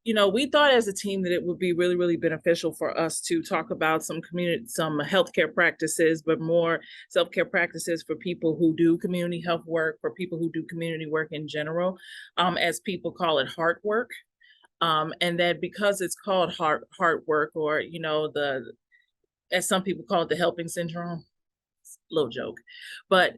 we thought as a team that it would be really, really beneficial for us to talk about some healthcare practices, but more self-care practices for people who do community health work, for people who do community work in general, as people call it, heart work. And that because it's called heart work, or, as some people call it, the helping syndrome, little joke, but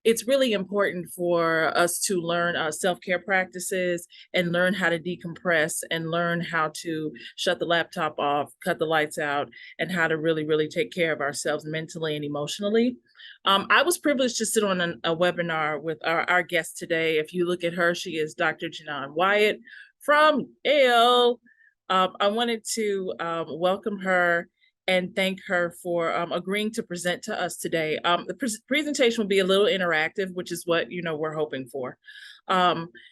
it's really important for us to learn self-care practices and learn how to decompress and learn how to shut the laptop off, cut the lights out, and how to really, really take care of ourselves mentally and emotionally. I was privileged to sit on a webinar with our guest today. If you look at her, she is Dr. Janan Wyatt from Yale. I wanted to welcome her and thank her for agreeing to present to us today. The presentation will be a little interactive, which is what we're hoping for.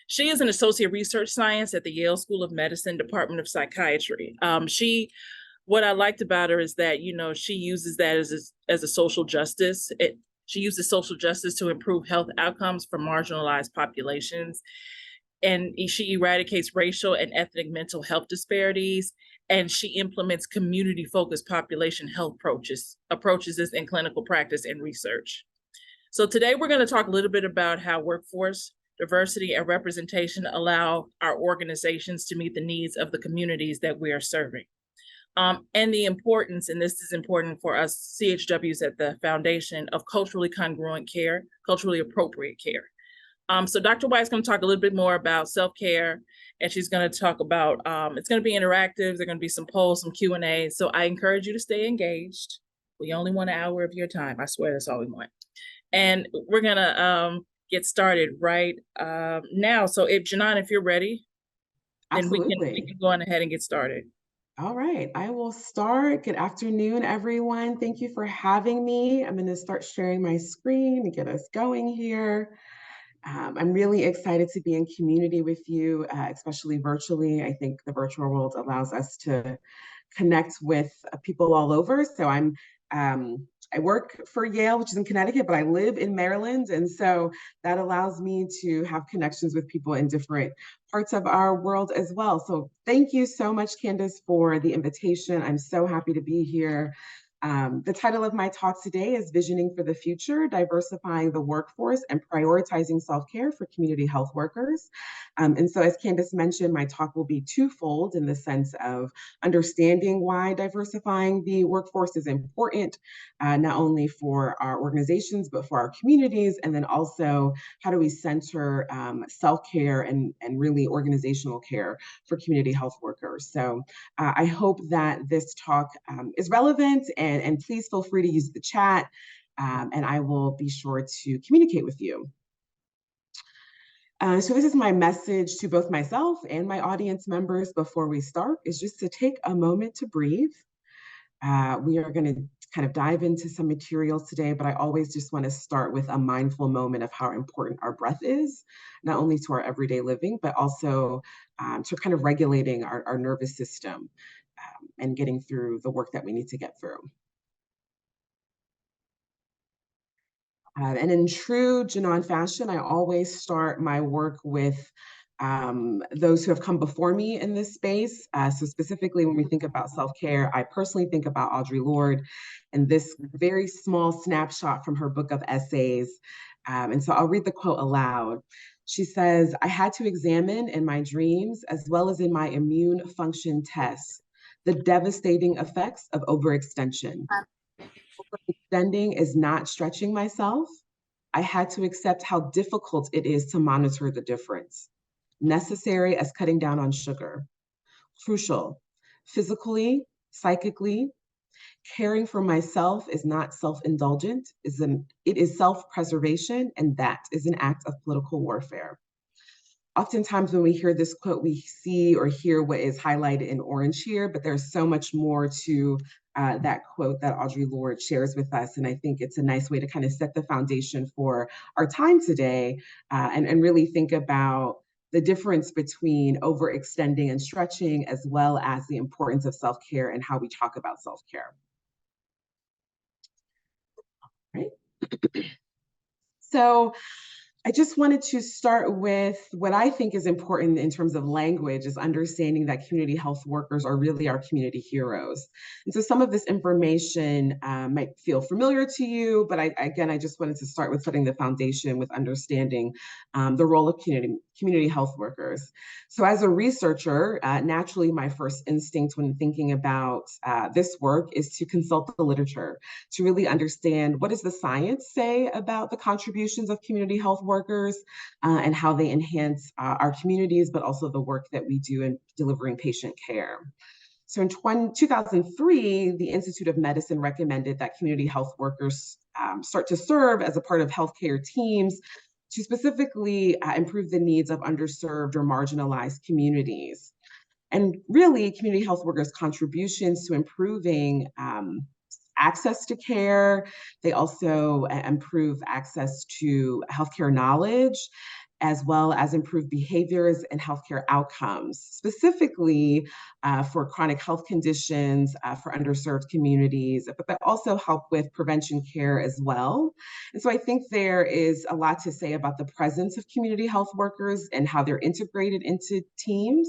She is an associate research science at the Yale School of Medicine, Department of Psychiatry. What I liked about her is that she uses that as a social justice. She uses social justice to improve health outcomes for marginalized populations, and she eradicates racial and ethnic mental health disparities, and she implements community-focused population health approaches this in clinical practice and research. So today we're going to talk a little bit about how workforce diversity and representation allow our organizations to meet the needs of the communities that we are serving. And the importance, and this is important for us CHWs at the foundation, of culturally congruent care, culturally appropriate care. So Dr. Wyatt's going to talk a little bit more about self-care, and she's going to talk about, it's going to be interactive. There are going to be some polls, some Q&A. So I encourage you to stay engaged. We only want an hour of your time. I swear that's all we want. And we're going to get started right now. So Janan, if you're ready, then we can go on ahead and get started. All right, I will start. Good afternoon, everyone. Thank you for having me. I'm going to start sharing my screen to get us going here. I'm really excited to be in community with you, especially virtually. I think the virtual world allows us to connect with people all over. So I work for Yale, which is in Connecticut, but I live in Maryland. And so that allows me to have connections with people in different parts of our world as well. So thank you so much, Candace, for the invitation. I'm so happy to be here. The title of my talk today is Visioning for the Future, Diversifying the Workforce and Prioritizing Self-Care for Community Health Workers. And so as Candace mentioned, my talk will be twofold in the sense of understanding why diversifying the workforce is important, not only for our organizations, but for our communities, and then also how do we center self-care and really organizational care for community health workers. So I hope that this talk is relevant, and please feel free to use the chat, and I will be sure to communicate with you. So this is my message to both myself and my audience members before we start, is just to take a moment to breathe. We are going to kind of dive into some materials today, but I always just want to start with a mindful moment of how important our breath is, not only to our everyday living, but also to kind of regulating our nervous system and getting through the work that we need to get through. And in true Janan fashion, I always start my work with those who have come before me in this space. So specifically when we think about self-care, I personally think about Audre Lorde and this very small snapshot from her book of essays. And so I'll read the quote aloud. She says, "I had to examine in my dreams as well as in my immune function tests the devastating effects of overextension. Overextending is not stretching myself. I had to accept how difficult it is to monitor the difference. Necessary as cutting down on sugar. Crucial. Physically, psychically, caring for myself is not self-indulgent. It is self-preservation, and that is an act of political warfare." Oftentimes when we hear this quote, we see or hear what is highlighted in orange here, but there's so much more to that quote that Audre Lorde shares with us. And I think it's a nice way to kind of set the foundation for our time today and really think about the difference between overextending and stretching, as well as the importance of self-care and how we talk about self-care. Right? So I just wanted to start with what I think is important in terms of language is understanding that community health workers are really our community heroes. And so some of this information might feel familiar to you, but again, I just wanted to start with putting the foundation with understanding the role of community health workers. So as a researcher, naturally, my first instinct when thinking about this work is to consult the literature, to really understand what does the science say about the contributions of community health workers and how they enhance our communities, but also the work that we do in delivering patient care. So in 2003, the Institute of Medicine recommended that community health workers start to serve as a part of healthcare teams to specifically improve the needs of underserved or marginalized communities. And really, community health workers' contributions to improving access to care. They also improve access to healthcare knowledge, as well as improve behaviors and healthcare outcomes, specifically for chronic health conditions, for underserved communities, but that also help with prevention care as well. And so I think there is a lot to say about the presence of community health workers and how they're integrated into teams.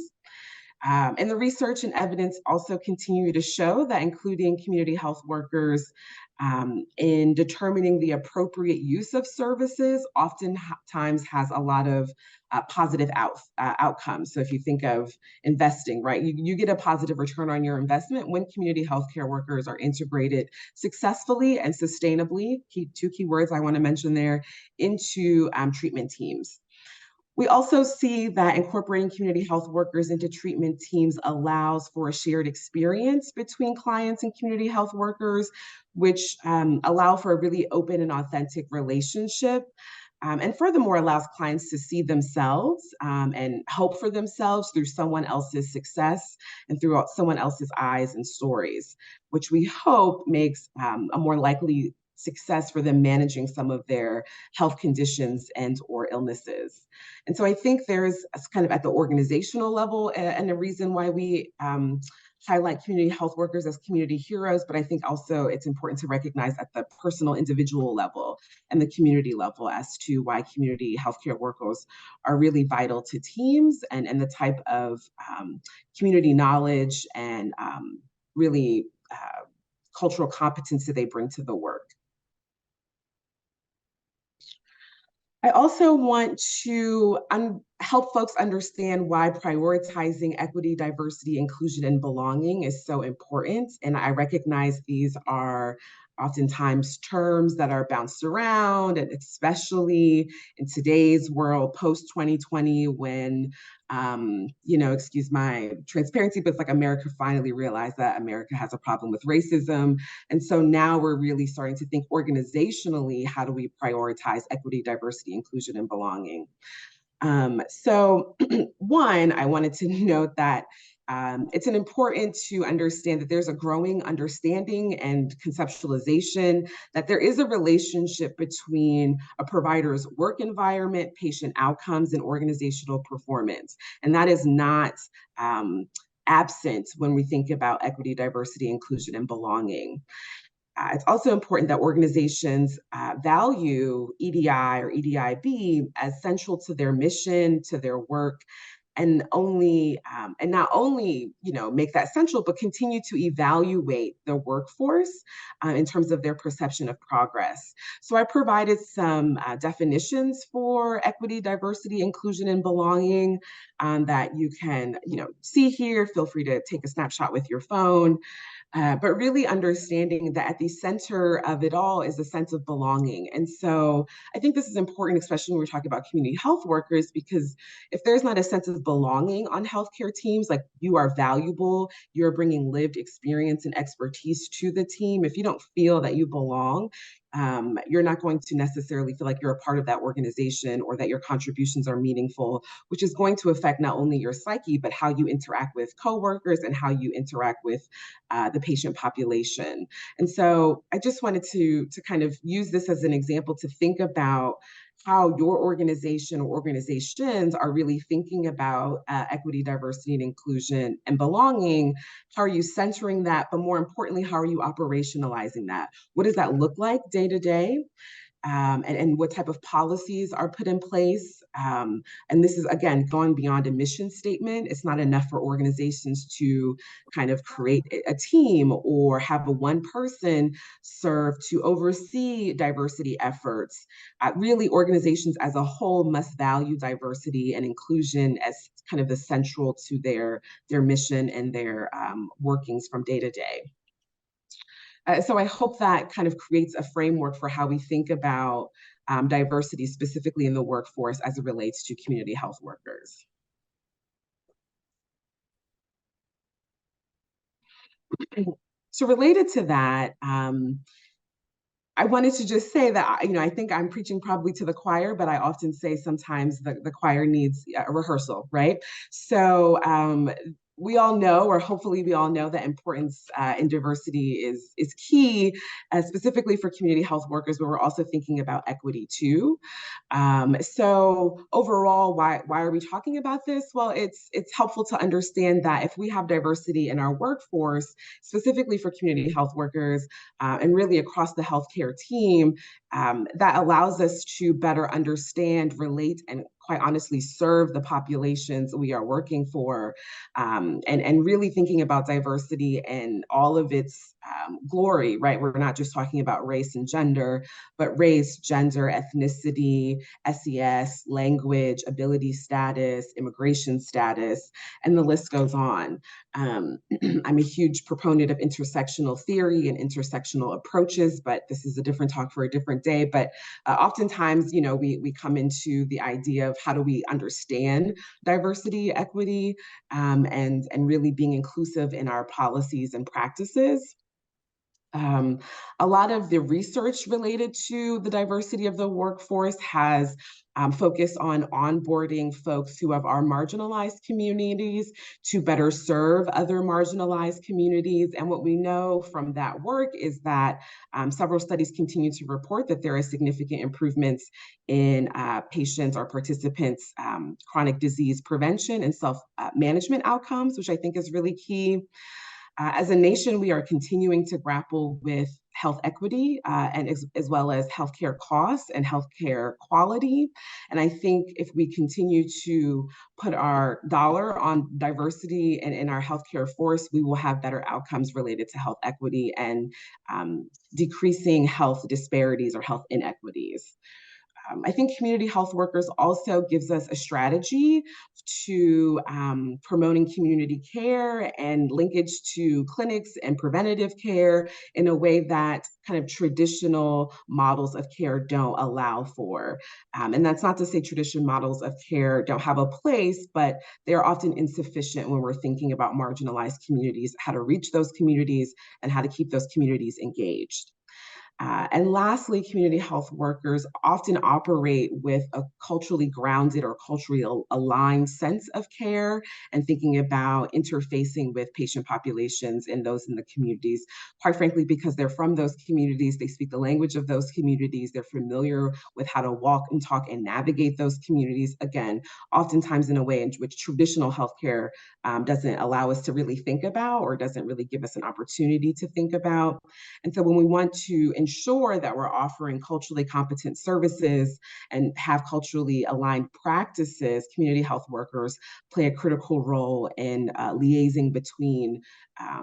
And the research and evidence also continue to show that including community health workers in determining the appropriate use of services oftentimes has a lot of positive outcomes. So if you think of investing, right, you get a positive return on your investment when community healthcare workers are integrated successfully and sustainably, two key words I want to mention there, into treatment teams. We also see that incorporating community health workers into treatment teams allows for a shared experience between clients and community health workers, which allow for a really open and authentic relationship. And furthermore, allows clients to see themselves and hope for themselves through someone else's success and through someone else's eyes and stories, which we hope makes a more likely success for them managing some of their health conditions and or illnesses. And so I think there's kind of at the organizational level and a reason why we highlight community health workers as community heroes, but I think also it's important to recognize at the personal individual level and the community level as to why community healthcare workers are really vital to teams and the type of community knowledge and really cultural competence that they bring to the work. I also want to help folks understand why prioritizing equity, diversity, inclusion, and belonging is so important. And I recognize these are oftentimes terms that are bounced around, and especially in today's world, post 2020, when, excuse my transparency, but it's like America finally realized that America has a problem with racism. And so now we're really starting to think organizationally, how do we prioritize equity, diversity, inclusion, and belonging? So one, I wanted to note that it's important to understand that there's a growing understanding and conceptualization that there is a relationship between a provider's work environment, patient outcomes, and organizational performance. And that is not absent when we think about equity, diversity, inclusion, and belonging. It's also important that organizations value EDI or EDIB as central to their mission, to their work, and not only make that central, but continue to evaluate the workforce in terms of their perception of progress. So I provided some definitions for equity, diversity, inclusion, and belonging that you can see here. Feel free to take a snapshot with your phone. But really understanding that at the center of it all is a sense of belonging. And so I think this is important, especially when we're talking about community health workers, because if there's not a sense of belonging on healthcare teams, like you are valuable, you're bringing lived experience and expertise to the team. If you don't feel that you belong, you're not going to necessarily feel like you're a part of that organization or that your contributions are meaningful, which is going to affect not only your psyche, but how you interact with coworkers and how you interact with the patient population. And so I just wanted to kind of use this as an example to think about how your organization or organizations are really thinking about equity, diversity, and inclusion and belonging. How are you centering that? But more importantly, how are you operationalizing that? What does that look like day to day? and what type of policies are put in place. And this is, again, going beyond a mission statement. It's not enough for organizations to kind of create a team or have a one person serve to oversee diversity efforts. Really, organizations as a whole must value diversity and inclusion as kind of the central to their mission and their workings from day to day. So I hope that kind of creates a framework for how we think about diversity, specifically in the workforce as it relates to community health workers. So related to that, I wanted to just say that, I think I'm preaching probably to the choir, but I often say sometimes the choir needs a rehearsal, right? So we all know, or hopefully we all know, that importance in diversity is key, specifically for community health workers, but we're also thinking about equity too. So overall, why are we talking about this? Well, it's helpful to understand that if we have diversity in our workforce, specifically for community health workers, and really across the healthcare team, that allows us to better understand, relate, and quite honestly serve the populations we are working for, and really thinking about diversity and all of its glory, right? We're not just talking about race and gender, but race, gender, ethnicity, SES, language, ability status, immigration status, and the list goes on. I'm a huge proponent of intersectional theory and intersectional approaches, but this is a different talk for a different day. But oftentimes, we come into the idea of how do we understand diversity, equity, and really being inclusive in our policies and practices. A lot of the research related to the diversity of the workforce has focused on onboarding folks who are marginalized communities to better serve other marginalized communities. And what we know from that work is that several studies continue to report that there are significant improvements in patients or participants' chronic disease prevention and self-management outcomes, which I think is really key. As a nation, we are continuing to grapple with health equity and as well as healthcare costs and healthcare quality. And I think if we continue to put our dollar on diversity and in our healthcare force, we will have better outcomes related to health equity and decreasing health disparities or health inequities. I think community health workers also gives us a strategy to promoting community care and linkage to clinics and preventative care in a way that kind of traditional models of care don't allow for. And that's not to say traditional models of care don't have a place, but they're often insufficient when we're thinking about marginalized communities, how to reach those communities and how to keep those communities engaged. And lastly, community health workers often operate with a culturally grounded or culturally aligned sense of care and thinking about interfacing with patient populations and those in the communities, quite frankly, because they're from those communities, they speak the language of those communities, they're familiar with how to walk and talk and navigate those communities, again, oftentimes in a way in which traditional healthcare doesn't allow us to really think about or doesn't really give us an opportunity to think about. And so when we want to ensure that we're offering culturally competent services and have culturally aligned practices, community health workers play a critical role in liaising between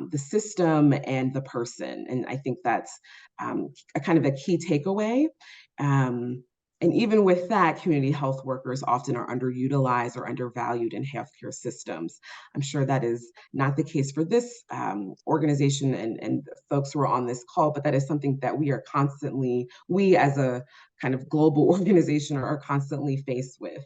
the system and the person. And I think that's a kind of a key takeaway. And even with that, community health workers often are underutilized or undervalued in healthcare systems. I'm sure that is not the case for this organization and folks who are on this call, but that is something that we as a kind of global organization are constantly faced with.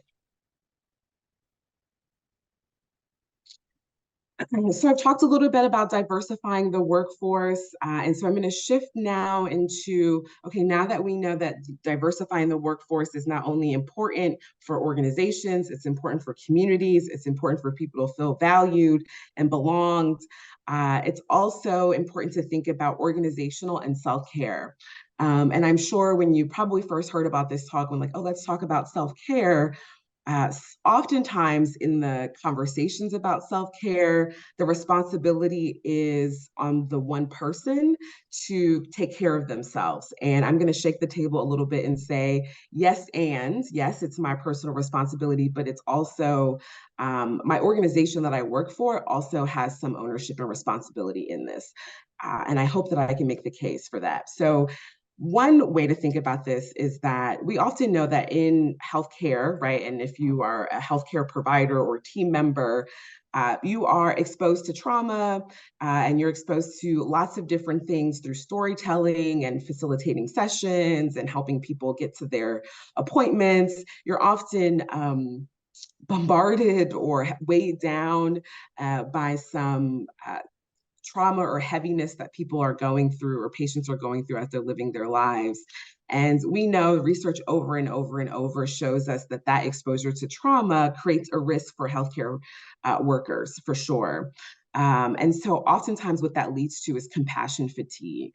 So I've talked a little bit about diversifying the workforce. And so I'm going to shift now into, okay, now that we know that diversifying the workforce is not only important for organizations, it's important for communities, it's important for people to feel valued and belonged. It's also important to think about organizational and self-care. And I'm sure when you probably first heard about this talk, when like, oh, let's talk about self-care, Oftentimes in the conversations about self-care, the responsibility is on the one person to take care of themselves. And I'm going to shake the table a little bit and say, yes, and yes, it's my personal responsibility, but it's also my organization that I work for also has some ownership and responsibility in this. And I hope that I can make the case for that. So one way to think about this is that we often know that in healthcare, right? And if you are a healthcare provider or team member, you are exposed to trauma and you're exposed to lots of different things through storytelling and facilitating sessions and helping people get to their appointments. You're often bombarded or weighed down by some trauma or heaviness that people are going through or patients are going through as they're living their lives. And we know research over and over and over shows us that that exposure to trauma creates a risk for healthcare workers, for sure. And so oftentimes what that leads to is compassion fatigue.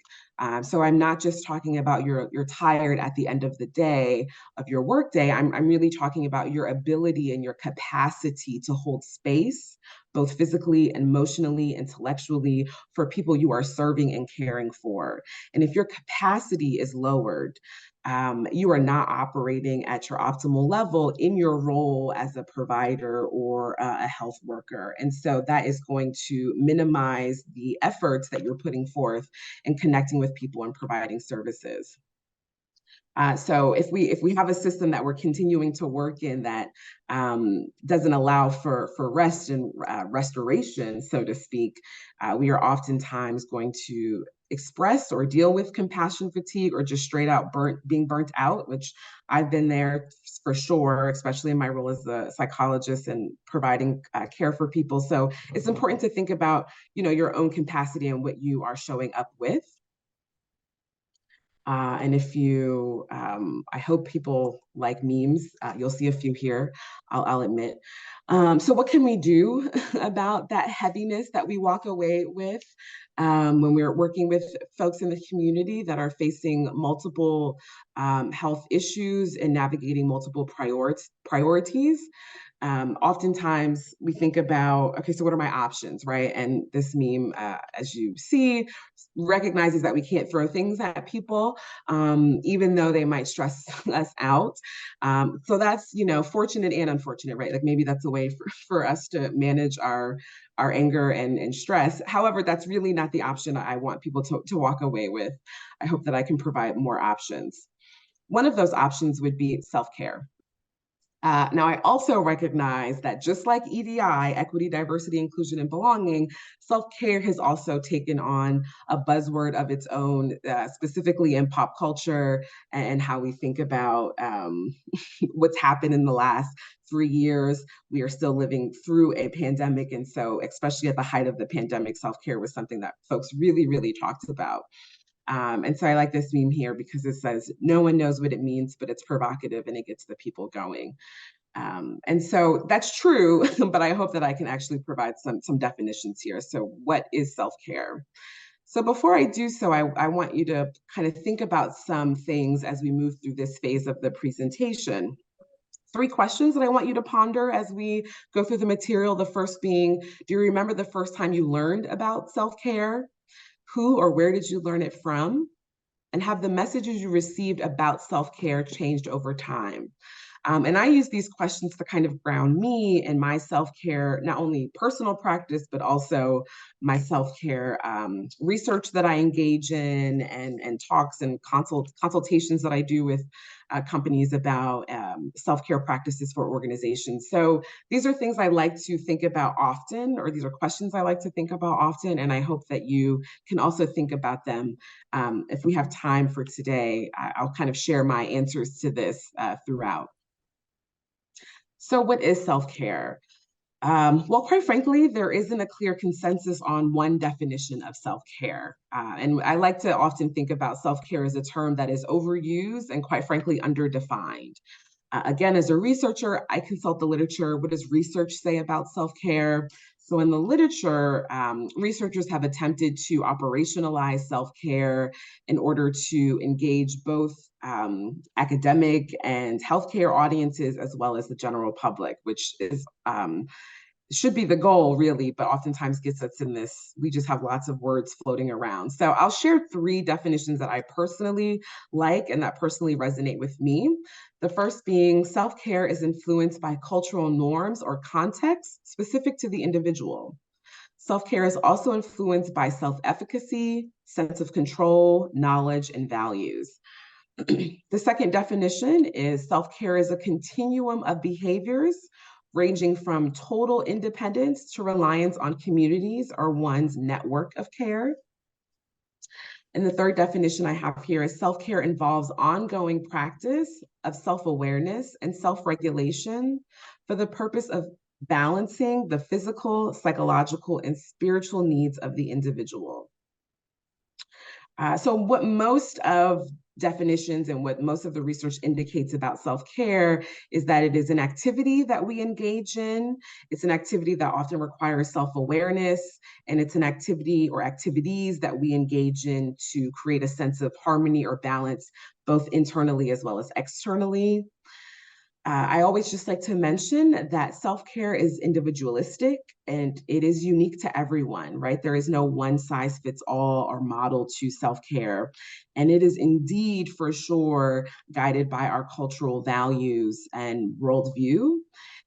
So I'm not just talking about you're tired at the end of the day of your workday. I'm really talking about your ability and your capacity to hold space, both physically, emotionally, intellectually, for people you are serving and caring for. And if your capacity is lowered, you are not operating at your optimal level in your role as a provider or a health worker. And so that is going to minimize the efforts that you're putting forth in connecting with people and providing services. So if we have a system that we're continuing to work in that doesn't allow for rest and restoration, so to speak, we are oftentimes going to express or deal with compassion fatigue or just straight out being burnt out, which I've been there for sure, especially in my role as a psychologist and providing care for people. So it's important to think about, your own capacity and what you are showing up with. And if you, I hope people like memes. You'll see a few here, I'll admit. So what can we do about that heaviness that we walk away with when we're working with folks in the community that are facing multiple health issues and navigating multiple priorities? Oftentimes we think about, okay, so what are my options, right? And this meme, as you see, recognizes that we can't throw things at people, even though they might stress us out. So that's, fortunate and unfortunate, right? Like maybe that's a way for us to manage our anger and stress. However, that's really not the option I want people to walk away with. I hope that I can provide more options. One of those options would be self-care. Now, I also recognize that just like EDI, equity, diversity, inclusion, and belonging, self-care has also taken on a buzzword of its own, specifically in pop culture and how we think about what's happened in the last 3 years. We are still living through a pandemic. And so, especially at the height of the pandemic, self-care was something that folks really, really talked about. And so I like this meme here because it says, no one knows what it means, but it's provocative and it gets the people going. And so that's true, but I hope that I can actually provide some definitions here. So what is self-care? So before I do so, I want you to kind of think about some things as we move through this phase of the presentation. 3 questions that I want you to ponder as we go through the material. The first being, do you remember the first time you learned about self-care? Who or where did you learn it from? And have the messages you received about self-care changed over time? And I use these questions to kind of ground me in my self-care, not only personal practice, but also my self-care research that I engage in and talks and consultations that I do with companies about self-care practices for organizations. So these are things I like to think about often, or these are questions I like to think about often. And I hope that you can also think about them. If we have time for today, I'll kind of share my answers to this throughout. So what is self-care? Well, quite frankly, there isn't a clear consensus on one definition of self-care. And I like to often think about self-care as a term that is overused and quite frankly, underdefined. Again, as a researcher, I consult the literature. What does research say about self-care? So in the literature, researchers have attempted to operationalize self-care in order to engage both academic and healthcare audiences, as well as the general public, which is should be the goal, really, but oftentimes gets us in this, we just have lots of words floating around. So I'll share 3 definitions that I personally like and that personally resonate with me. The first being self-care is influenced by cultural norms or context specific to the individual. Self-care is also influenced by self-efficacy, sense of control, knowledge, and values. The second definition is self-care is a continuum of behaviors ranging from total independence to reliance on communities or one's network of care. And the third definition I have here is self-care involves ongoing practice of self-awareness and self-regulation for the purpose of balancing the physical, psychological, and spiritual needs of the individual. So what most of definitions and what most of the research indicates about self-care is that it is an activity that we engage in. It's an activity that often requires self-awareness, and it's an activity or activities that we engage in to create a sense of harmony or balance, both internally as well as externally. I always just like to mention that self-care is individualistic and it is unique to everyone, right? There is no one size fits all or model to self-care. And it is indeed for sure guided by our cultural values and worldview,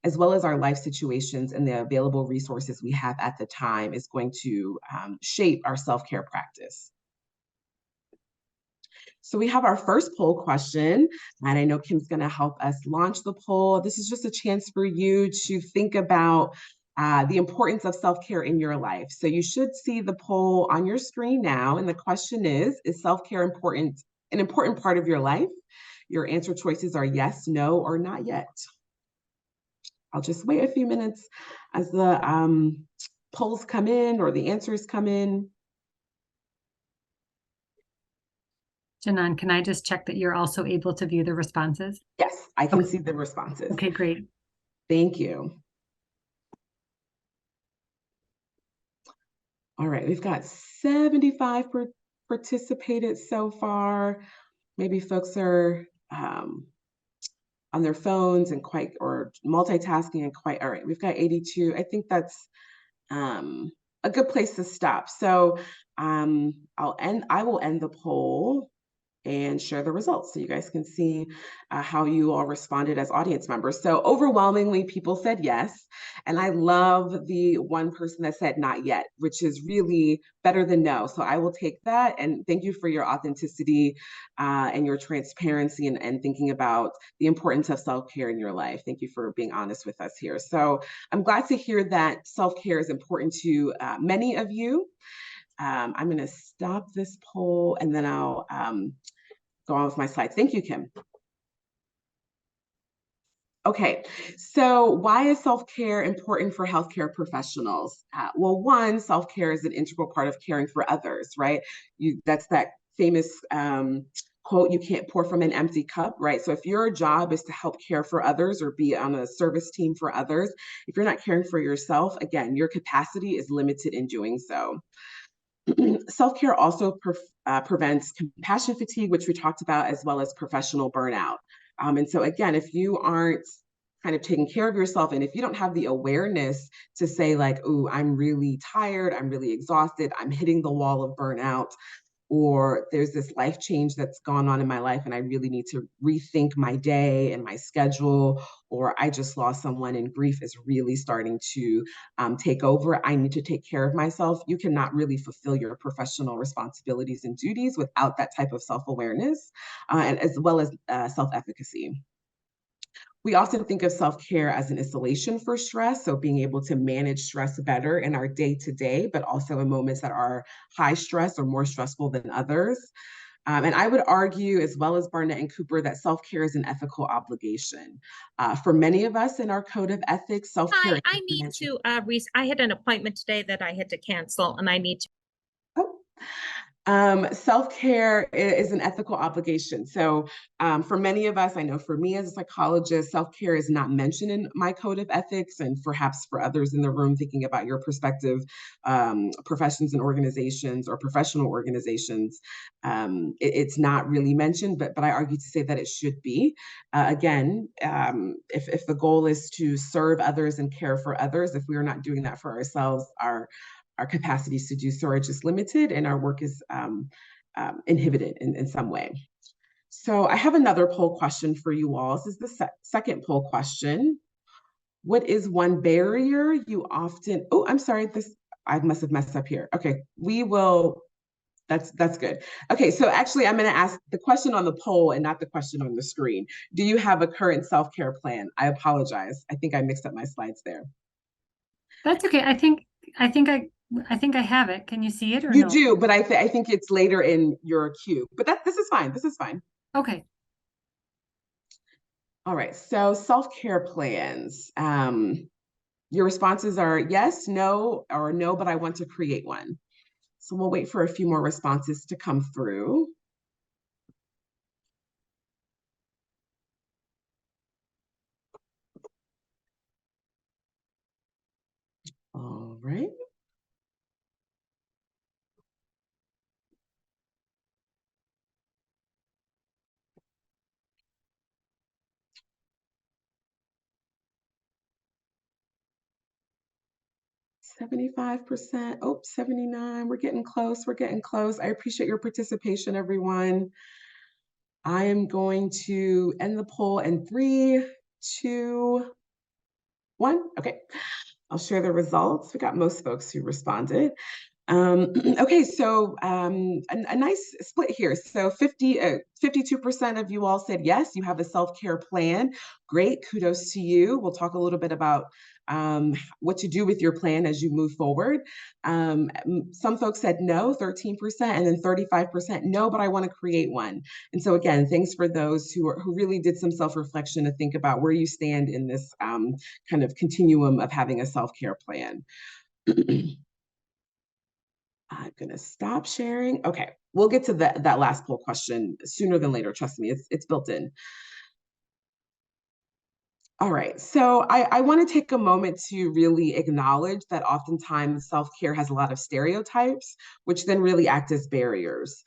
as well as our life situations and the available resources we have at the time is going to shape our self-care practice. So we have our first poll question, and I know Kim's going to help us launch the poll. This is just a chance for you to think about the importance of self-care in your life. So you should see the poll on your screen now, and the question is self-care important, an important part of your life? Your answer choices are yes, no, or not yet. I'll just wait a few minutes as the polls come in or the answers come in. Janan, can I just check that you're also able to view the responses? Yes, I can see the responses. Okay, great. Thank you. All right, we've got 75 participated so far. Maybe folks are on their phones and or multitasking and quite, all right, we've got 82. I think that's a good place to stop. So I will end the poll and share the results so you guys can see how you all responded as audience members. So overwhelmingly, people said yes. And I love the one person that said not yet, which is really better than no. So I will take that. And thank you for your authenticity and your transparency and thinking about the importance of self-care in your life. Thank you for being honest with us here. So I'm glad to hear that self-care is important to many of you. I'm going to stop this poll and then I'll go on with my slides. Thank you, Kim. Okay, so why is self-care important for healthcare professionals? Well, one, self-care is an integral part of caring for others, right? That's that famous quote, you can't pour from an empty cup, right? So if your job is to help care for others or be on a service team for others, if you're not caring for yourself, again, your capacity is limited in doing so. Self-care also prevents compassion fatigue, which we talked about, as well as professional burnout. And so again, if you aren't kind of taking care of yourself, and if you don't have the awareness to say like, oh, I'm really tired, I'm really exhausted, I'm hitting the wall of burnout, or there's this life change that's gone on in my life and I really need to rethink my day and my schedule, or I just lost someone and grief is really starting to take over. I need to take care of myself. You cannot really fulfill your professional responsibilities and duties without that type of self-awareness and as well as self-efficacy. We often think of self-care as an installation for stress, so being able to manage stress better in our day-to-day, but also in moments that are high stress or more stressful than others. And I would argue, as well as Barnett and Cooper, that self-care is an ethical obligation. For many of us in our code of ethics, self-care— Hi, I need to, I had an appointment today that I had to cancel and I need to— Oh. Self-care is an ethical obligation. So for many of us, I know for me as a psychologist, self-care is not mentioned in my code of ethics, and perhaps for others in the room thinking about your perspective, professions and organizations or professional organizations, it's not really mentioned, but I argue to say that it should be. Again, if the goal is to serve others and care for others, if we are not doing that for ourselves, our capacities to do so are just limited, and our work is inhibited in some way. So I have another poll question for you all. This is the second poll question. What is one barrier you often, oh, I'm sorry, I must have messed up here. Okay, that's good. Okay, so actually I'm gonna ask the question on the poll and not the question on the screen. Do you have a current self-care plan? I apologize. I think I mixed up my slides there. That's okay. I think I have it. Can you see it or You no? do, but I think it's later in your queue. But this is fine. This is fine. Okay. All right. So self-care plans. Your responses are yes, no, or no, but I want to create one. So we'll wait for a few more responses to come through. All right. %75%. Oh, 79. We're getting close. We're getting close. I appreciate your participation, everyone. I am going to end the poll in 3, 2, 1. Okay. I'll share the results. We got most folks who responded. Okay, so a nice split here. So 52% of you all said yes, you have a self-care plan. Great, kudos to you. We'll talk a little bit about what to do with your plan as you move forward. Some folks said no, 13%, and then 35% no, but I want to create one. And so again, thanks for those who really did some self-reflection to think about where you stand in this kind of continuum of having a self-care plan. I'm gonna stop sharing. Okay, we'll get to that last poll question sooner than later. Trust me, it's built in. All right, so I want to take a moment to really acknowledge that oftentimes self-care has a lot of stereotypes, which then really act as barriers.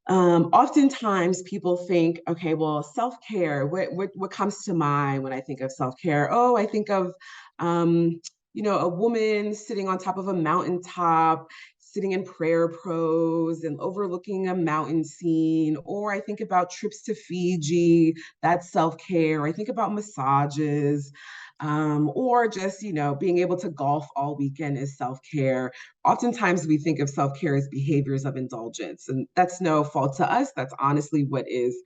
Oftentimes people think, okay, well, self-care, what comes to mind when I think of self-care? Oh, I think of, a woman sitting on top of a mountaintop, sitting in prayer pose and overlooking a mountain scene. Or I think about trips to Fiji, that's self-care. I think about massages, or just, being able to golf all weekend is self-care. Oftentimes we think of self-care as behaviors of indulgence, and that's no fault to us. That's honestly what is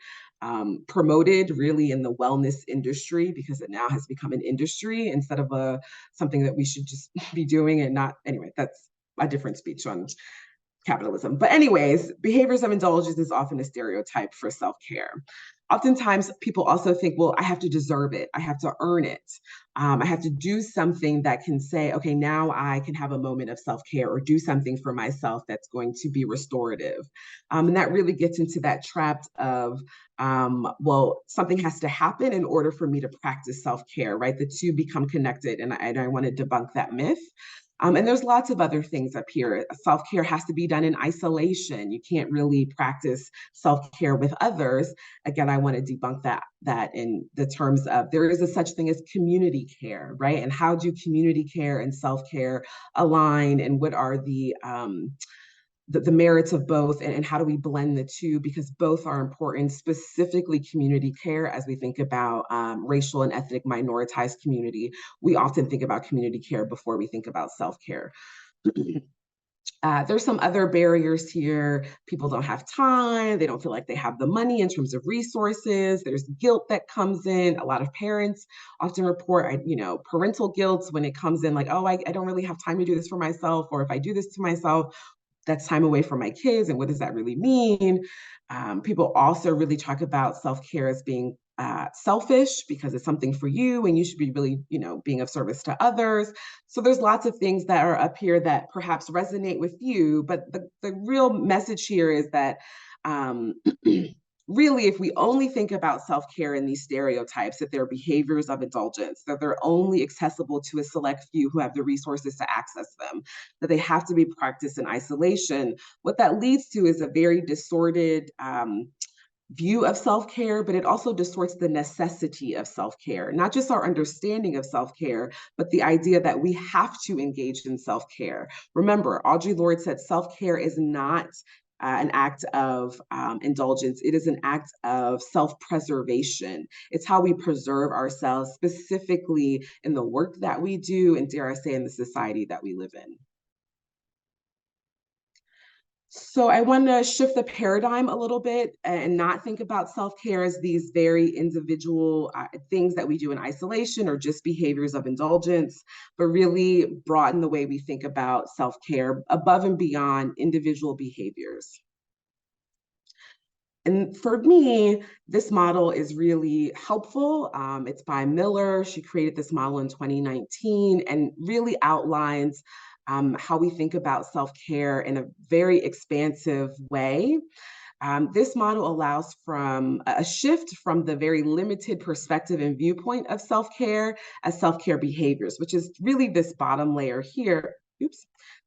promoted really in the wellness industry, because it now has become an industry instead of something that we should just be doing and not. Anyway, that's a different speech on capitalism. But anyways, behaviors of indulgence is often a stereotype for self-care. Oftentimes people also think, well, I have to deserve it. I have to earn it. I have to do something that can say, okay, now I can have a moment of self-care or do something for myself that's going to be restorative. And that really gets into that trap of, well, something has to happen in order for me to practice self-care, right? The two become connected, and I want to debunk that myth. And there's lots of other things up here. Self-care has to be done in isolation. You can't really practice self-care with others. Again, I want to debunk that in the terms of there is a such thing as community care, right? And how do community care and self-care align, and what are the merits of both, and how do we blend the two, because both are important, specifically community care. As we think about racial and ethnic minoritized community, we often think about community care before we think about self-care. There's some other barriers here. People don't have time. They don't feel like they have the money in terms of resources. There's guilt that comes in. A lot of parents often report, parental guilt when it comes in, like, oh, I don't really have time to do this for myself. Or if I do this to myself, that's time away from my kids. And what does that really mean? People also really talk about self-care as being selfish because it's something for you and you should be really, being of service to others. So there's lots of things that are up here that perhaps resonate with you, but the real message here is that really, if we only think about self-care in these stereotypes, that they're behaviors of indulgence, that they're only accessible to a select few who have the resources to access them, that they have to be practiced in isolation, what that leads to is a very distorted view of self-care, but it also distorts the necessity of self-care, not just our understanding of self-care, but the idea that we have to engage in self-care. Remember, Audre Lorde said self-care is not an act of indulgence. It is an act of self-preservation. It's how we preserve ourselves, specifically in the work that we do, and dare I say, in the society that we live in. So I want to shift the paradigm a little bit and not think about self-care as these very individual things that we do in isolation or just behaviors of indulgence, but really broaden the way we think about self-care above and beyond individual behaviors. And for me, this model is really helpful. It's by Miller. She created this model in 2019 and really outlines how we think about self-care in a very expansive way. This model allows from a shift from the very limited perspective and viewpoint of self-care as self-care behaviors, which is really this bottom layer here.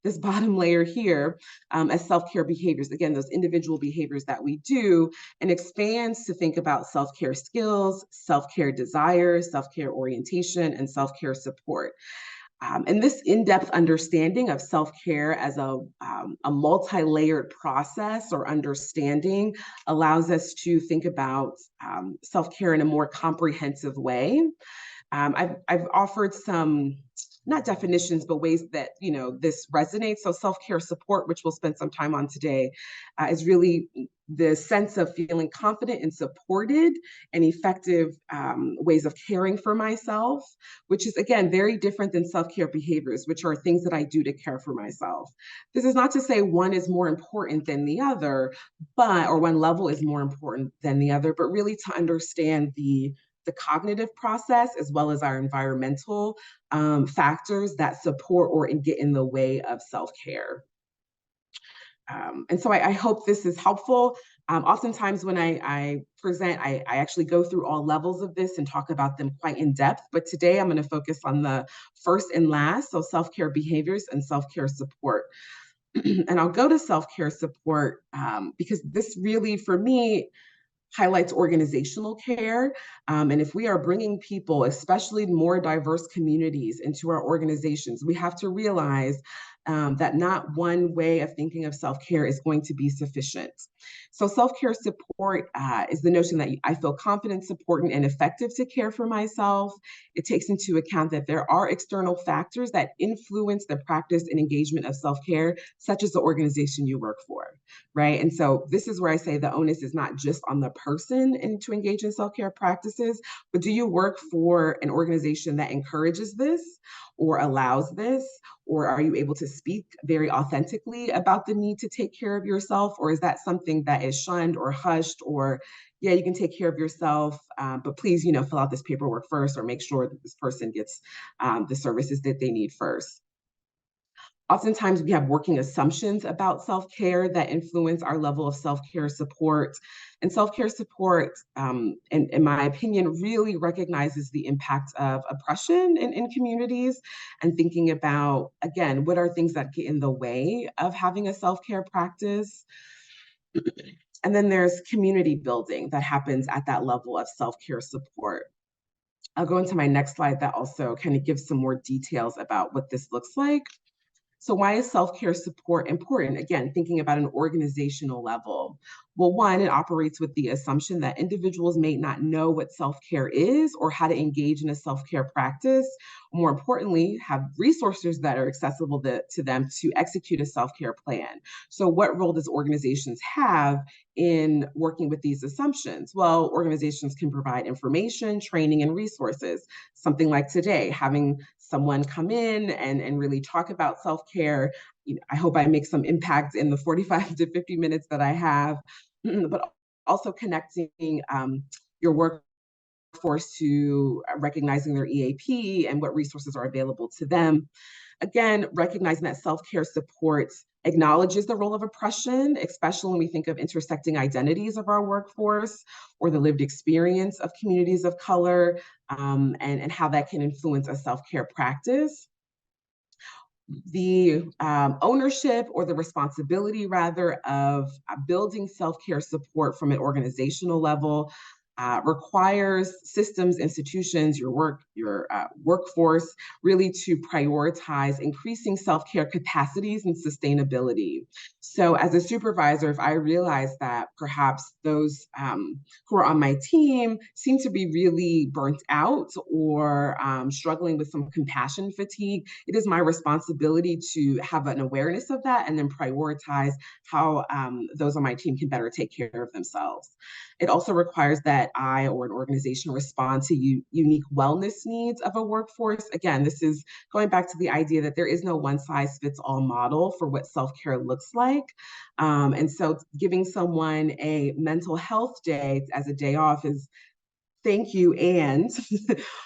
This bottom layer here as self-care behaviors, again, those individual behaviors that we do, and expands to think about self-care skills, self-care desires, self-care orientation, and self-care support. And this in-depth understanding of self-care as a multi-layered process or understanding allows us to think about self-care in a more comprehensive way. I've offered some, not definitions, but ways that, this resonates. So self-care support, which we'll spend some time on today, is really the sense of feeling confident and supported and effective ways of caring for myself, which is, again, very different than self-care behaviors, which are things that I do to care for myself. This is not to say one is more important than the other, or one level is more important than the other, but really to understand the cognitive process as well as our environmental factors that support or get in the way of self-care. And so I hope this is helpful. Oftentimes when I present, I actually go through all levels of this and talk about them quite in depth, but today I'm going to focus on the first and last, so self-care behaviors and self-care support. And I'll go to self-care support because this really, for me, highlights organizational care. And if we are bringing people, especially more diverse communities, into our organizations, we have to realize that not one way of thinking of self-care is going to be sufficient. So self-care support is the notion that I feel confident, supported, and effective to care for myself. It takes into account that there are external factors that influence the practice and engagement of self-care, such as the organization you work for, right? And so this is where I say the onus is not just on the person and to engage in self-care practices, but do you work for an organization that encourages this or allows this? Or are you able to speak very authentically about the need to take care of yourself? Or is that something that is shunned or hushed, or, yeah, you can take care of yourself, but please, fill out this paperwork first, or make sure that this person gets the services that they need first. Oftentimes we have working assumptions about self-care that influence our level of self-care support. And self-care support, in my opinion, really recognizes the impact of oppression in communities and thinking about, again, what are things that get in the way of having a self-care practice? And then there's community building that happens at that level of self-care support. I'll go into my next slide that also kind of gives some more details about what this looks like. So why is self-care support important? Again, thinking about an organizational level. Well, one, it operates with the assumption that individuals may not know what self-care is or how to engage in a self-care practice. More importantly, have resources that are accessible to them to execute a self-care plan. So what role does organizations have in working with these assumptions? Well, organizations can provide information, training, and resources. Something like today, having someone come in and really talk about self-care. I hope I make some impact in the 45 to 50 minutes that I have, but also connecting your work workforce to recognizing their EAP and what resources are available to them. Again, recognizing that self-care support acknowledges the role of oppression, especially when we think of intersecting identities of our workforce or the lived experience of communities of color, and how that can influence a self-care practice. The ownership or the responsibility, rather, of building self-care support from an organizational level requires systems, institutions, your workforce, really to prioritize increasing self-care capacities and sustainability. So as a supervisor, if I realize that perhaps those who are on my team seem to be really burnt out or struggling with some compassion fatigue, it is my responsibility to have an awareness of that and then prioritize how those on my team can better take care of themselves. It also requires that I or an organization respond to unique wellness needs of a workforce. Again, this is going back to the idea that there is no one-size-fits-all model for what self-care looks like. And so giving someone a mental health day as a day off is thank you. And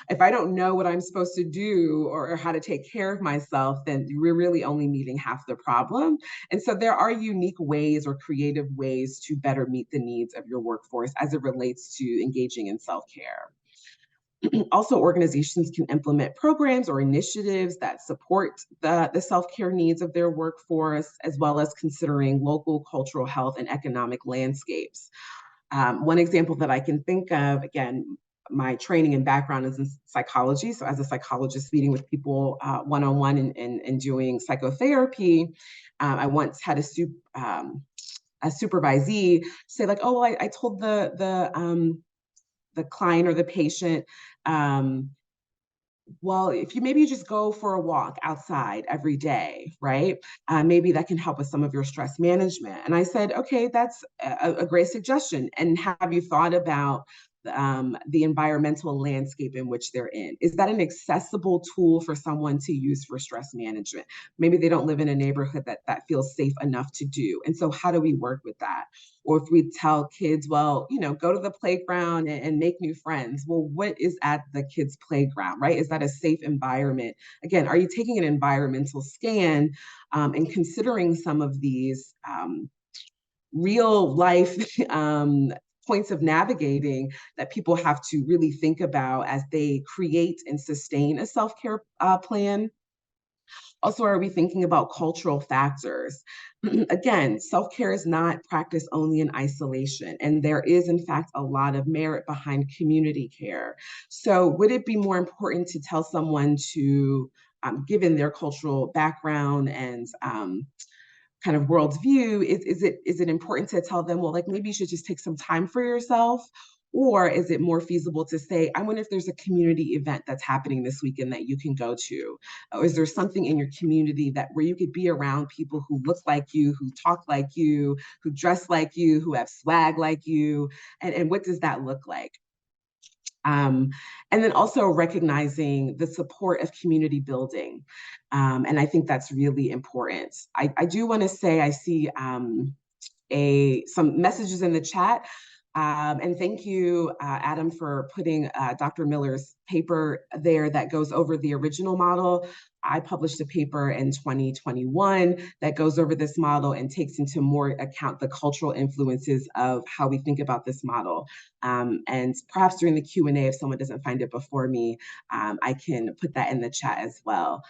if I don't know what I'm supposed to do or how to take care of myself, then we're really only meeting half the problem. And so there are unique ways or creative ways to better meet the needs of your workforce as it relates to engaging in self-care. Also, organizations can implement programs or initiatives that support the self-care needs of their workforce, as well as considering local cultural health and economic landscapes. One example that I can think of, again, my training and background is in psychology. So as a psychologist meeting with people one-on-one and doing psychotherapy, I once had a supervisee say like, oh, I told the client or the patient, well, if maybe you just go for a walk outside every day, right? Maybe that can help with some of your stress management. And I said, okay, that's a great suggestion. And have you thought about the environmental landscape in which they're in? Is that an accessible tool for someone to use for stress management? Maybe they don't live in a neighborhood that feels safe enough to do. And so how do we work with that? Or if we tell kids, well, go to the playground and make new friends. Well, what is at the kids' playground, right? Is that a safe environment? Again, are you taking an environmental scan and considering some of these real life points of navigating that people have to really think about as they create and sustain a self-care plan? Also, are we thinking about cultural factors? Again, self-care is not practiced only in isolation, and there is, in fact, a lot of merit behind community care. So would it be more important to tell someone to, given their cultural background and kind of worldview, is it important to tell them, well, like maybe you should just take some time for yourself? Or is it more feasible to say, I wonder if there's a community event that's happening this weekend that you can go to? Or is there something in your community where you could be around people who look like you, who talk like you, who dress like you, who have swag like you? And what does that look like? And then also recognizing the support of community building. And I think that's really important. I do want to say I see some messages in the chat. And thank you, Adam, for putting Dr. Miller's paper there that goes over the original model. I published a paper in 2021 that goes over this model and takes into more account the cultural influences of how we think about this model. And perhaps during the Q&A, if someone doesn't find it before me, I can put that in the chat as well.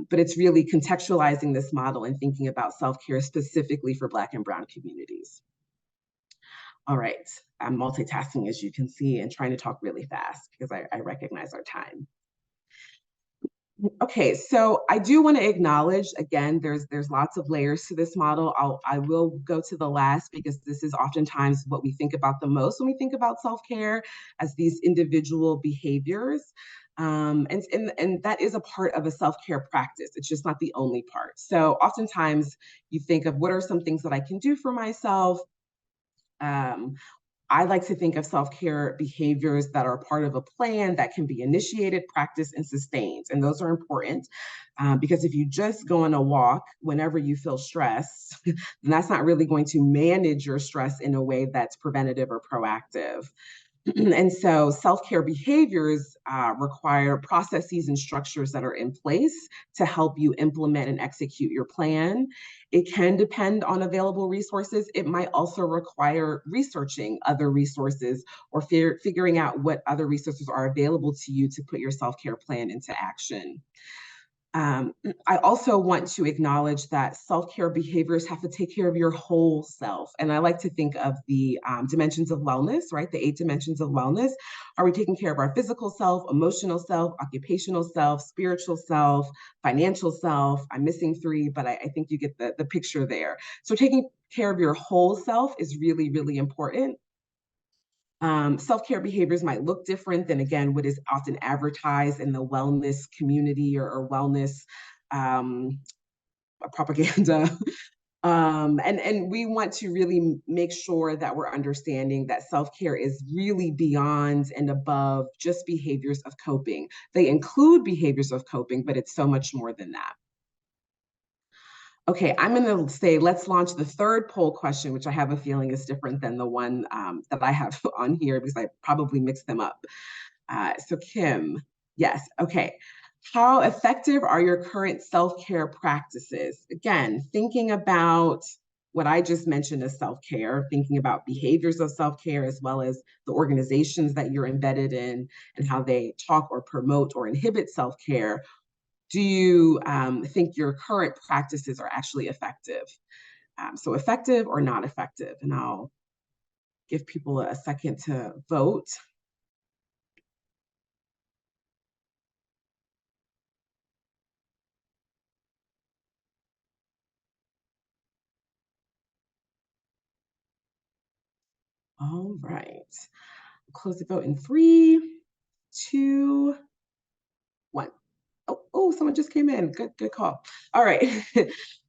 But it's really contextualizing this model and thinking about self-care specifically for Black and Brown communities. All right, I'm multitasking, as you can see, and trying to talk really fast because I recognize our time. Okay, so I do want to acknowledge, again, there's lots of layers to this model. I will go to the last because this is oftentimes what we think about the most when we think about self-care as these individual behaviors. And that is a part of a self-care practice. It's just not the only part. So oftentimes you think of what are some things that I can do for myself. I like to think of self-care behaviors that are part of a plan that can be initiated, practiced, and sustained. And those are important because if you just go on a walk whenever you feel stressed, then that's not really going to manage your stress in a way that's preventative or proactive. And so self-care behaviors require processes and structures that are in place to help you implement and execute your plan. It can depend on available resources. It might also require researching other resources or figuring out what other resources are available to you to put your self-care plan into action. I also want to acknowledge that self-care behaviors have to take care of your whole self. And I like to think of the dimensions of wellness, right? The 8 dimensions of wellness. Are we taking care of our physical self, emotional self, occupational self, spiritual self, financial self? I'm missing 3, but I think you get the picture there. So taking care of your whole self is really, really important. Self-care behaviors might look different than, again, what is often advertised in the wellness community or wellness propaganda. And we want to really make sure that we're understanding that self-care is really beyond and above just behaviors of coping. They include behaviors of coping, but it's so much more than that. Okay, I'm going to say, let's launch the 3rd poll question, which I have a feeling is different than the one that I have on here because I probably mixed them up. So Kim, yes, okay. How effective are your current self-care practices? Again, thinking about what I just mentioned as self-care, thinking about behaviors of self-care as well as the organizations that you're embedded in and how they talk or promote or inhibit self-care. Do you think your current practices are actually effective? So effective or not effective? And I'll give people a second to vote. All right. Close the vote in 3, 2, 1. Oh, someone just came in. Good call. All right.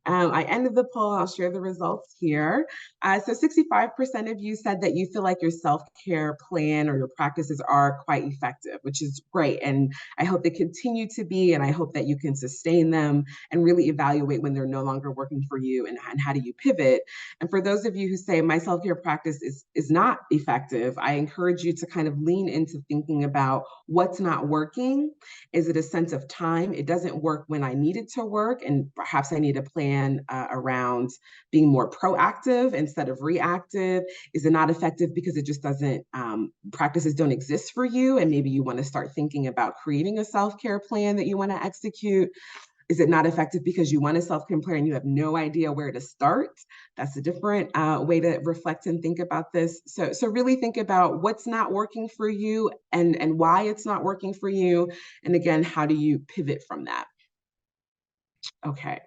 I ended the poll. I'll share the results here. So 65% of you said that you feel like your self-care plan or your practices are quite effective, which is great. And I hope they continue to be, and I hope that you can sustain them and really evaluate when they're no longer working for you and how do you pivot. And for those of you who say my self-care practice is not effective, I encourage you to kind of lean into thinking about what's not working. Is it a sense of time? It doesn't work when I need it to work, and perhaps I need a plan around being more proactive instead of reactive. Is it not effective because it just doesn't, practices don't exist for you, and maybe you want to start thinking about creating a self-care plan that you want to execute? Is it not effective because you want a self-care plan and you have no idea where to start? That's a different way to reflect and think about this. So really think about what's not working for you and why it's not working for you. And again, how do you pivot from that? Okay.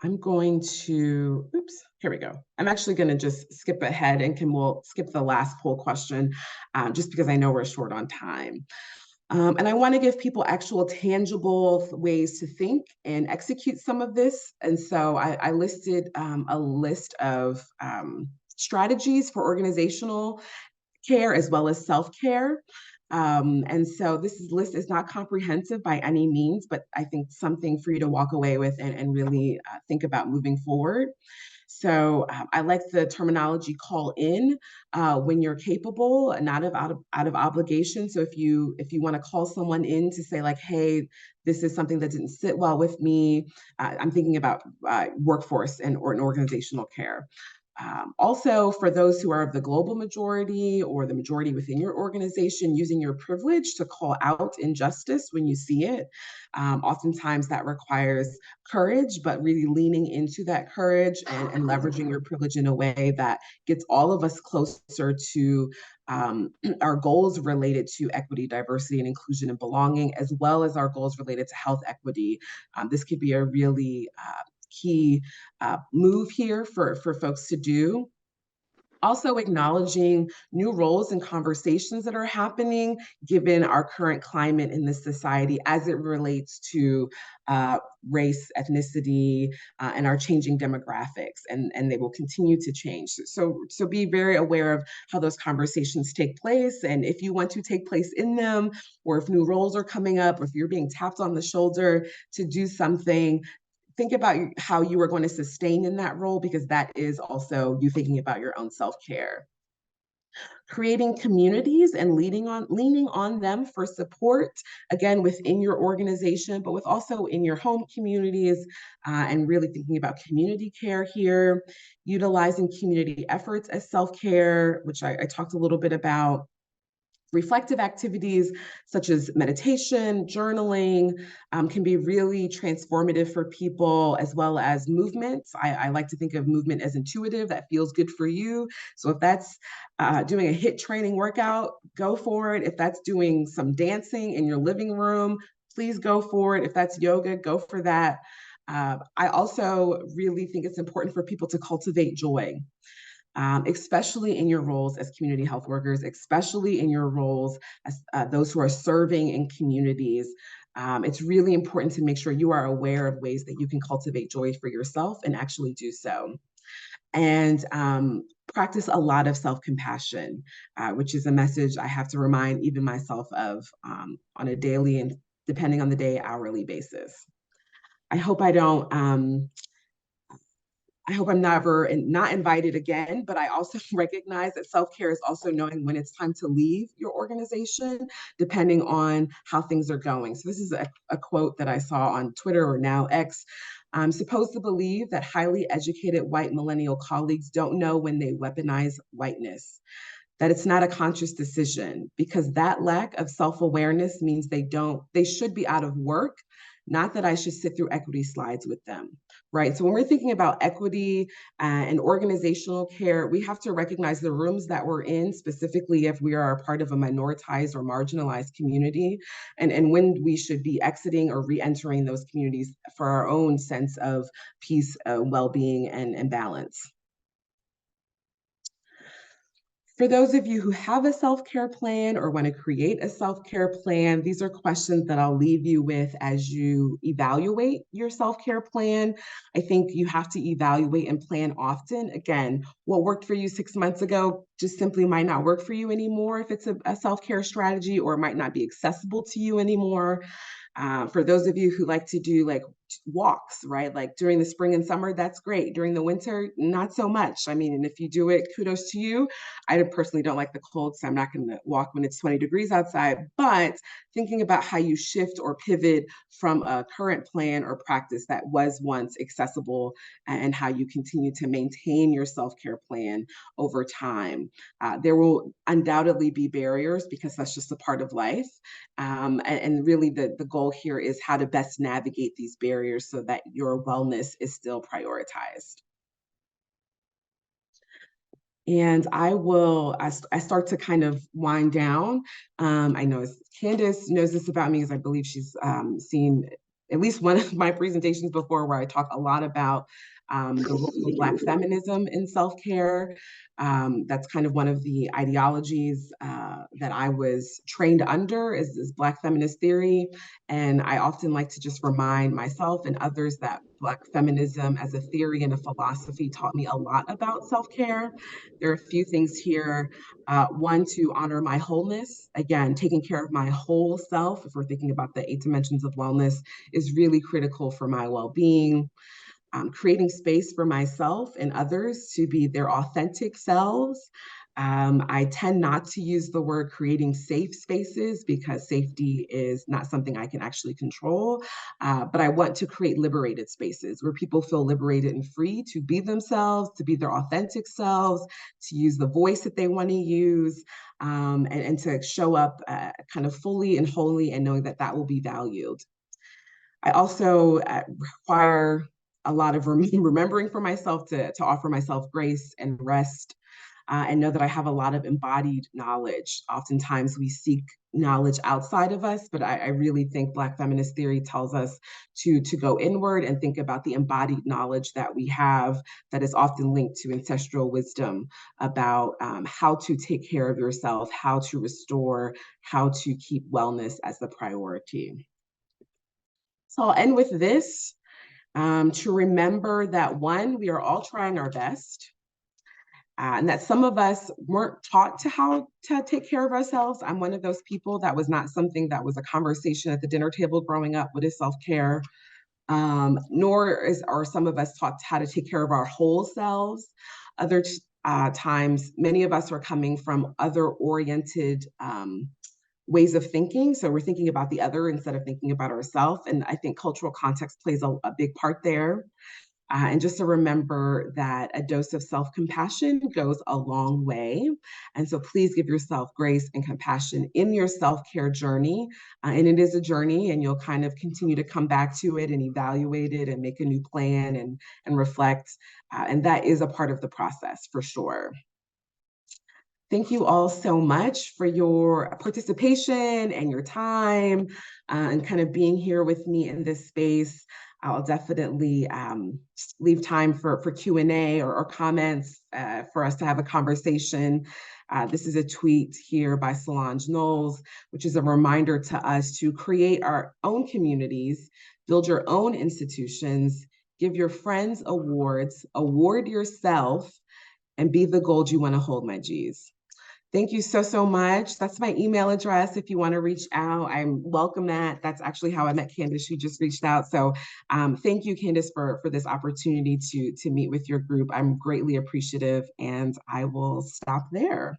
I'm going to, oops, here we go. I'm actually going to just skip ahead and we'll skip the last poll question just because I know we're short on time. And I want to give people actual tangible ways to think and execute some of this. And so I listed a list of strategies for organizational care as well as self-care. And so this list is not comprehensive by any means, but I think something for you to walk away with and really think about moving forward. So I like the terminology call in when you're capable and not out of obligation. So if you want to call someone in to say like, hey, this is something that didn't sit well with me, I'm thinking about workforce or an organizational care. Also, for those who are of the global majority or the majority within your organization, using your privilege to call out injustice when you see it. Oftentimes that requires courage, but really leaning into that courage and leveraging your privilege in a way that gets all of us closer to our goals related to equity, diversity, and inclusion and belonging, as well as our goals related to health equity. This could be a really key move here for folks to do. Also acknowledging new roles and conversations that are happening given our current climate in this society as it relates to race, ethnicity, and our changing demographics, and they will continue to change. So be very aware of how those conversations take place, and if you want to take place in them, or if new roles are coming up, or if you're being tapped on the shoulder to do something, think about how you are going to sustain in that role, because that is also you thinking about your own self-care. Creating communities and leaning on them for support, again, within your organization, but with also in your home communities, and really thinking about community care here, utilizing community efforts as self-care, which I talked a little bit about. Reflective activities such as meditation, journaling, can be really transformative for people, as well as movement. I like to think of movement as intuitive, that feels good for you. So if that's doing a HIIT training workout, go for it. If that's doing some dancing in your living room, please go for it. If that's yoga, go for that. I also really think it's important for people to cultivate joy. Especially in your roles as community health workers, especially in your roles as those who are serving in communities. It's really important to make sure you are aware of ways that you can cultivate joy for yourself and actually do so. And practice a lot of self-compassion, which is a message I have to remind even myself of on a daily and, depending on the day, hourly basis. I hope I'm never not invited again, but I also recognize that self-care is also knowing when it's time to leave your organization, depending on how things are going. So this is a quote that I saw on Twitter, or now X. I'm supposed to believe that highly educated white millennial colleagues don't know when they weaponize whiteness, that it's not a conscious decision, because that lack of self-awareness means they should be out of work, not that I should sit through equity slides with them, right? So when we're thinking about equity and organizational care, we have to recognize the rooms that we're in, specifically if we are a part of a minoritized or marginalized community, and when we should be exiting or re-entering those communities for our own sense of peace, well-being, and balance. For those of you who have a self-care plan or want to create a self-care plan, these are questions that I'll leave you with as you evaluate your self-care plan. I think you have to evaluate and plan often. Again, what worked for you 6 months ago just simply might not work for you anymore if it's a self-care strategy, or might not be accessible to you anymore. For those of you who like to do like walks, right? Like during the spring and summer, that's great. During the winter, not so much. I mean, and if you do it, kudos to you. I personally don't like the cold, so I'm not going to walk when it's 20 degrees outside. But thinking about how you shift or pivot from a current plan or practice that was once accessible, and how you continue to maintain your self-care plan over time. There will undoubtedly be barriers, because that's just a part of life. And really the goal here is how to best navigate these barriers so that your wellness is still prioritized. And I start to kind of wind down. I know Candace knows this about me, because I believe she's seen at least one of my presentations before, where I talk a lot about the role of Black feminism in self-care. That's kind of one of the ideologies that I was trained under, is Black feminist theory. And I often like to just remind myself and others that Black feminism as a theory and a philosophy taught me a lot about self-care. There are a few things here. One, to honor my wholeness. Again, taking care of my whole self, if we're thinking about the 8 dimensions of wellness, is really critical for my well-being. Creating space for myself and others to be their authentic selves. I tend not to use the word creating safe spaces, because safety is not something I can actually control, but I want to create liberated spaces where people feel liberated and free to be themselves, to be their authentic selves, to use the voice that they want to use, and to show up kind of fully and wholly, and knowing that that will be valued. I also require a lot of remembering for myself to offer myself grace and rest, and know that I have a lot of embodied knowledge. Oftentimes we seek knowledge outside of us, but I really think Black feminist theory tells us to go inward and think about the embodied knowledge that we have, that is often linked to ancestral wisdom about how to take care of yourself, how to restore, how to keep wellness as the priority. So I'll end with this, to remember that, one, we are all trying our best, and that some of us weren't taught how to take care of ourselves. I'm one of those people. That was not something that was a conversation at the dinner table growing up. What is self-care? Nor are some of us taught how to take care of our whole selves. Other times, many of us are coming from other-oriented ways of thinking. So we're thinking about the other instead of thinking about ourselves. And I think cultural context plays a big part there. And just to remember that a dose of self-compassion goes a long way. And so please give yourself grace and compassion in your self-care journey. And it is a journey, and you'll kind of continue to come back to it and evaluate it and make a new plan and reflect. And that is a part of the process for sure. Thank you all so much for your participation and your time and kind of being here with me in this space. I'll definitely leave time for Q&A or comments for us to have a conversation. This is a tweet here by Solange Knowles, which is a reminder to us to create our own communities, build your own institutions, give your friends awards, award yourself, and be the gold you want to hold, my G's. Thank you so, so much. That's my email address if you want to reach out. I welcome that. That's actually how I met Candace. She just reached out. So thank you, Candace, for this opportunity to meet with your group. I'm greatly appreciative, and I will stop there.